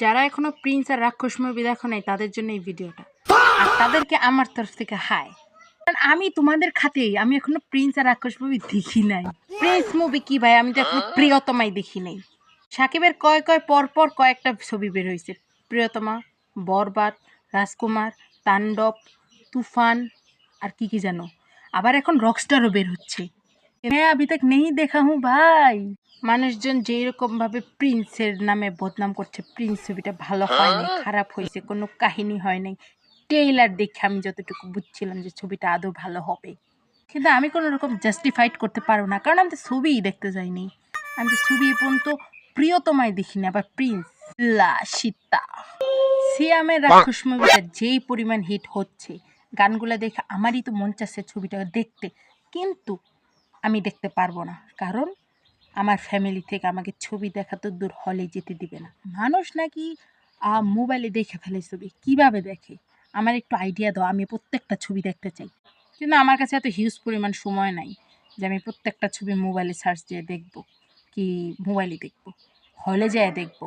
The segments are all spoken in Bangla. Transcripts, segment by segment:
যারা এখনো প্রিন্স আর রাক্ষস মুভি দেখো নাই তাদের জন্য এই ভিডিওটা, আর তাদেরকে আমার তরফ থেকে হাই। কারণ আমি তোমাদের খাতেই আমি এখনো প্রিন্স আর রাক্ষস মুভি দেখি নাই। প্রিন্স মুভি কি ভাই, আমি তো এখনো প্রিয়তমাই দেখি নাই। সাকিবের পর কয়েকটা ছবি বের হয়েছে, প্রিয়তমা, বরবাদ, রাজকুমার, তাণ্ডব, তুফান, আর কি কি জানো, আবার এখন রকস্টারও বের হচ্ছে। मैं अभी तक नहीं देखा हूँ ভাই। মানুষজন যেই রকম ভাবে প্রিন্সের নামে বদনাম করছে, প্রিন্স ছবিটা ভালো হয় নাই, খারাপ হয়েছে, কোনো কাহিনী হয় নাই, ট্রেইলার দেখে আমি যতটুকু বুঝছিলাম যে ছবিটা আদৌ ভালো হবে, কিন্তু আমি কোনো রকম জাস্টিফাইড করতে পারবো না, কারণ আমি তো ছবিই দেখতে যাইনি। আমি তো ছবি পর্যন্ত প্রিয়তমায় দেখিনি, আবার প্রিন্স লা সীতা সিয়ামের রাক্ষস মুভিটা যেই পরিমাণ হিট হচ্ছে, গানগুলো দেখে আমারই তো মন চাচ্ছে ছবিটা দেখতে, কিন্তু আমি দেখতে পারবো না, কারণ আমার ফ্যামিলি থেকে আমাকে ছবি দেখা তো দূর, হলে যেতে দিবে না। মানুষ নাকি মোবাইলে দেখে ফেলে ছবি, কিভাবে দেখে আমার একটু আইডিয়া দাও, আমি প্রত্যেকটা ছবি দেখতে চাই। কিন্তু আমার কাছে এত হিউজ পরিমাণ সময় নাই যে আমি প্রত্যেকটা ছবি মোবাইলে সার্চ দিয়ে দেখবো, কি মোবাইলে দেখবো, হলে যেয়ে দেখবো।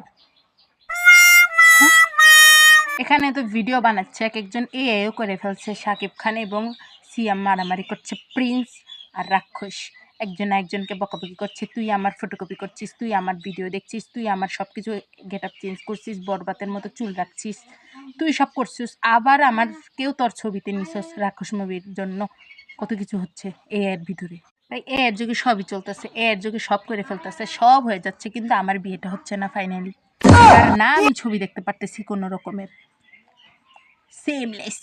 এখানে তো ভিডিও বানাচ্ছে এক একজন, এও করে ফেলছে শাকিব খান এবং সিয়াম মারামারি করছে, প্রিন্স আর রাক্ষস একজন একজনকে বকাবকি করছে, তুই আমার ফটোকপি করছিস, তুই আমার ভিডিও দেখছিস, তুই আমার সব কিছু গেট আপ চেঞ্জ করছিস, বরবাতের মতো চুল রাখছিস, তুই সব করছিস, আবার আমার কেউ তোর ছবিতে নিছস রাক্ষস মুভির জন্য। কত কিছু হচ্ছে এর ভিতরে ভাই, এর যুগে সবই চলতেছে, এর যুগে সব করে ফেলতেছে, সব হয়ে যাচ্ছে, কিন্তু আমার বিয়েটা হচ্ছে না ফাইনালি, কারণ না আমি ছবি দেখতে পারতেছি কোনো রকমের। Seamless.